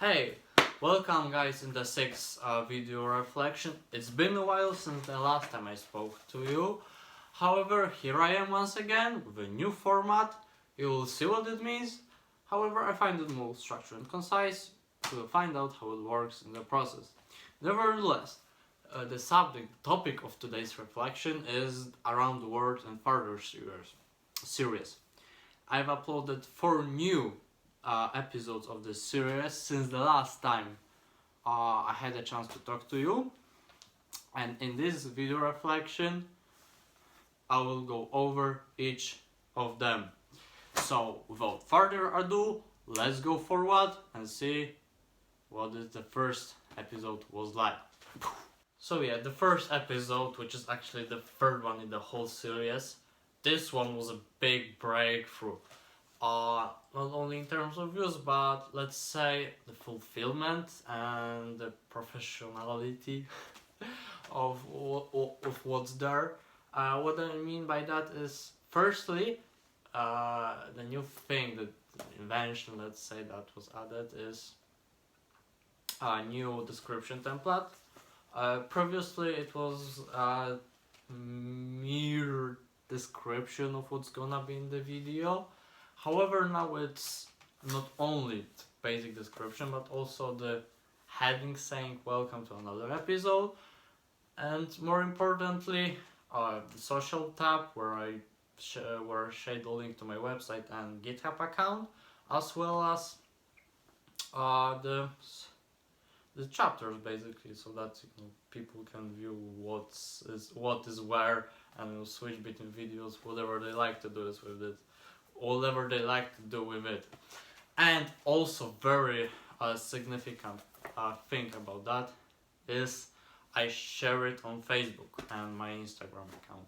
Hey, welcome guys in the sixth video reflection. It's been a while since the last time I spoke to you. However, here I am once again with a new format. You will see what it means. However, I find it more structured and concise. You will find out how it works in the process. Nevertheless, the topic of today's reflection is around the world and further series. I've uploaded 4 new episodes of this series since the last time I had a chance to talk to you, and in this video reflection I will go over each of them. So without further ado, let's go forward and see what the first episode was like. So yeah, the first episode, which is actually the third one in the whole series, this one was a big breakthrough. Not only in terms of views, but let's say the fulfillment and the professionality of what's there. What I mean by that is, firstly, the new thing, the invention, let's say, that was added is a new description template. Previously, it was a mere description of what's gonna be in the video. However, now it's not only the basic description, but also the heading saying welcome to another episode, and more importantly, the social tab where I shade the link to my website and GitHub account, as well as the chapters, basically, so that people can view what is where, and switch between videos, whatever they like to do this with it. Whatever they like to do with it. And also very significant thing about that is I share it on Facebook and my Instagram account.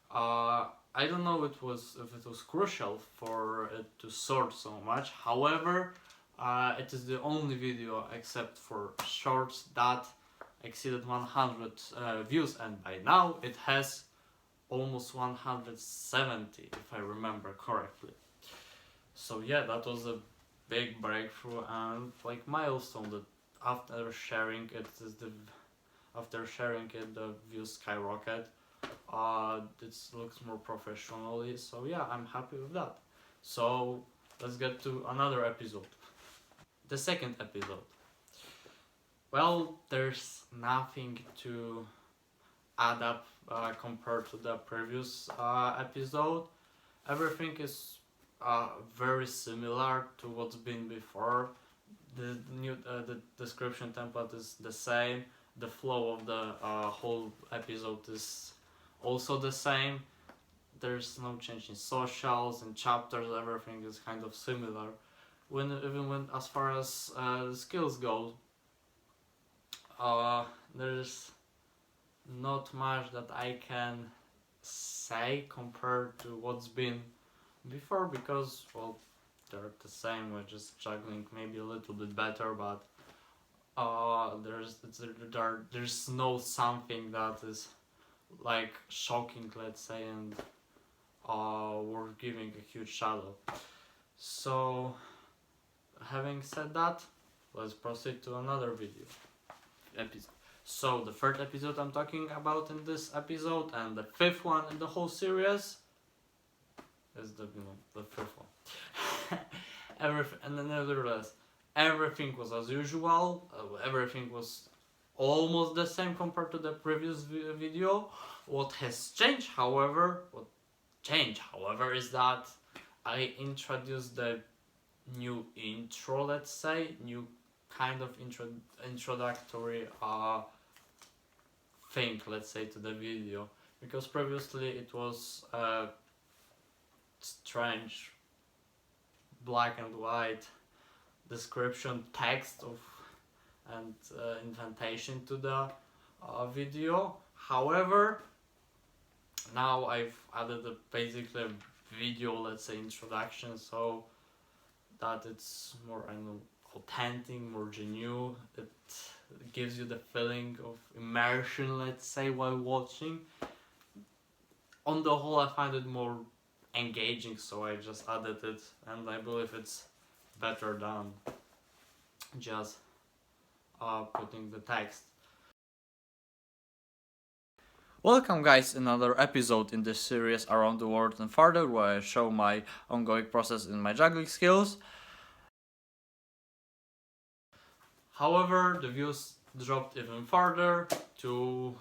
I don't know if it was crucial for it to sort so much. However, it is the only video except for shorts that exceeded 100 views, and by now it has almost 170, if I remember correctly. So yeah, that was a big breakthrough and like milestone that after sharing it the views skyrocket. It looks more professionally, so yeah, I'm happy with that. So let's get to another episode. The second episode. Well, there's nothing to add up compared to the previous episode. Everything is very similar to what's been before. The description template is the same. The flow of the whole episode is also the same. There's no change in socials and chapters. Everything is kind of similar. Even when as far as skills go, there's not much that I can say compared to what's been before, because well, they're the same. We're just juggling maybe a little bit better, but there's no something that is like shocking, let's say, and we're giving a huge shadow. So having said that, let's proceed to another episode. So the third episode I'm talking about in this episode, and the fifth one in the whole series, is the fifth one. And then nevertheless, everything was as usual. Everything was almost the same compared to the previous video. What changed, however, is that I introduced the new intro, let's say, new kind of introductory thing, let's say, to the video, because previously it was strange black and white description text of and indentation to the video. However, now I've added basically a video, let's say, introduction, so that it's more, authentic, more genuine. It gives you the feeling of immersion, let's say, while watching. On the whole, I find it more engaging, so I just added it, and I believe it's better than just putting the text. Welcome guys, another episode in this series Around the World and Farther, where I show my ongoing process in my juggling skills. However, the views dropped even further to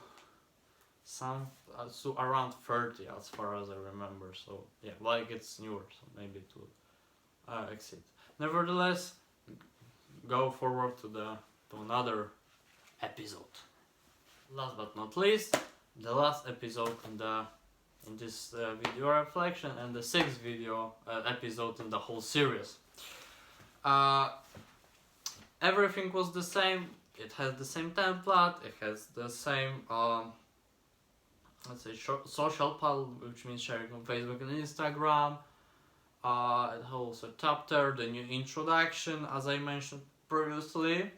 around 30 as far as I remember, so yeah, like it's newer, so maybe it will exceed. Nevertheless, go forward to another episode. Last but not least, the last episode in this video reflection, and the sixth video episode in the whole series. Everything was the same. It has the same template. It has the same let's say social pal, which means sharing on Facebook and Instagram. It has also chapter, the new introduction, as I mentioned previously.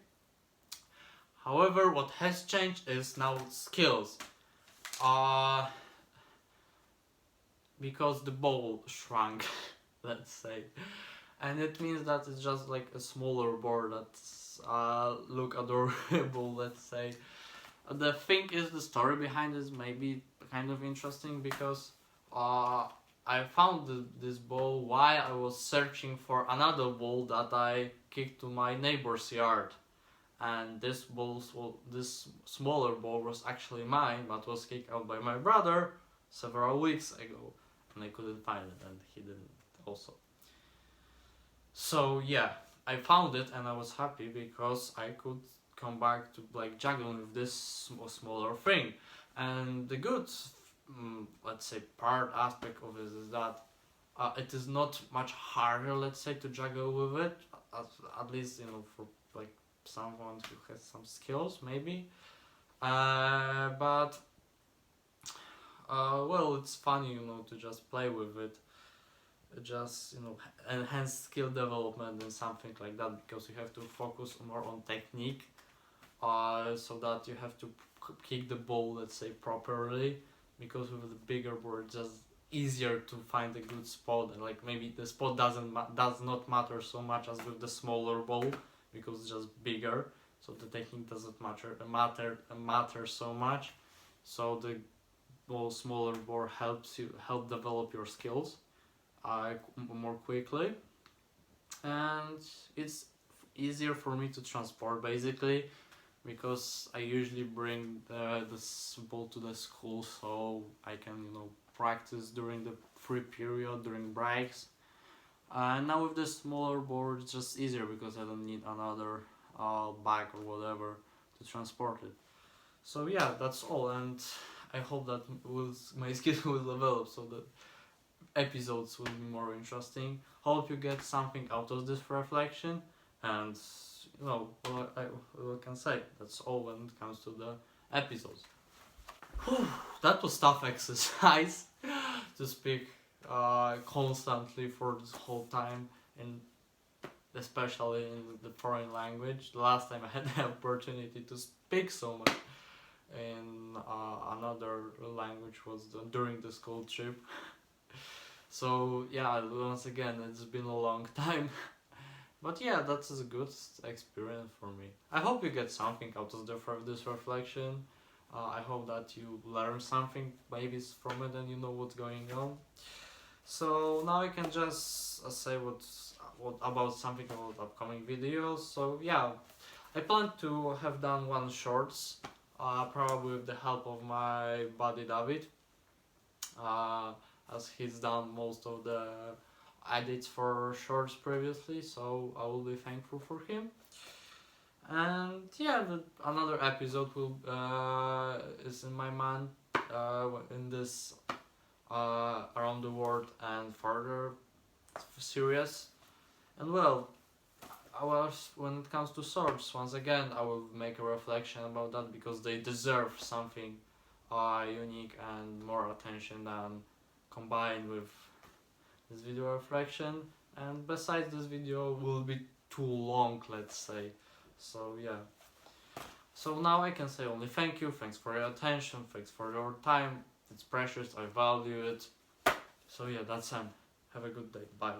However, what has changed is now skills. Because the bowl shrunk, let's say, and it means that it's just like a smaller board that's look adorable, let's say. The thing is, the story behind it may be kind of interesting, because I found this bowl while I was searching for another bowl that I kicked to my neighbor's yard. And this smaller ball was actually mine, but was kicked out by my brother several weeks ago, and I couldn't find it, and he didn't also. So yeah, I found it, and I was happy because I could come back to like juggling with this smaller thing. And the good, let's say, aspect of it is that it is not much harder, let's say, to juggle with it, at least, you know, for like someone who has some skills, maybe. But well, it's funny, you know, to just play with it, just, you know, enhance skill development and something like that, because you have to focus more on technique, so that you have to kick the ball, let's say, properly, because with the bigger board it's just easier to find a good spot, and like maybe the spot does not matter so much as with the smaller ball, because it's just bigger, so the technique doesn't matter so much. So the smaller board help develop your skills more quickly, and it's easier for me to transport, basically, because I usually bring this ball to the school, so I can, you know, practice during the free period, during breaks. And now with the smaller board, it's just easier because I don't need another bag or whatever to transport it. So yeah, that's all, and I hope that my skills will develop, so that episodes will be more interesting. Hope you get something out of this reflection, and you know, what I can say. That's all when it comes to the episodes. That was tough exercise to speak constantly for this whole time, and especially in the foreign language. The last time I had the opportunity to speak so much in another language was during the school trip. So yeah, once again, it's been a long time. But yeah, that's a good experience for me. I hope you get something out of this reflection. I hope that you learn something maybe from it, and you know what's going on. So now I can just say what about something about upcoming videos. So yeah, I plan to have done one shorts, probably with the help of my buddy David, as he's done most of the edits for shorts previously, so I will be thankful for him. And yeah, another episode is in my mind in this Around the World and Farther series. And well, when it comes to swords, once again, I will make a reflection about that, because they deserve something unique and more attention than combined with this video reflection. And besides, this video will be too long, let's say. So yeah. So now I can say only thank you, thanks for your attention, thanks for your time. It's precious, I value it. So yeah, that's it. Have a good day. Bye.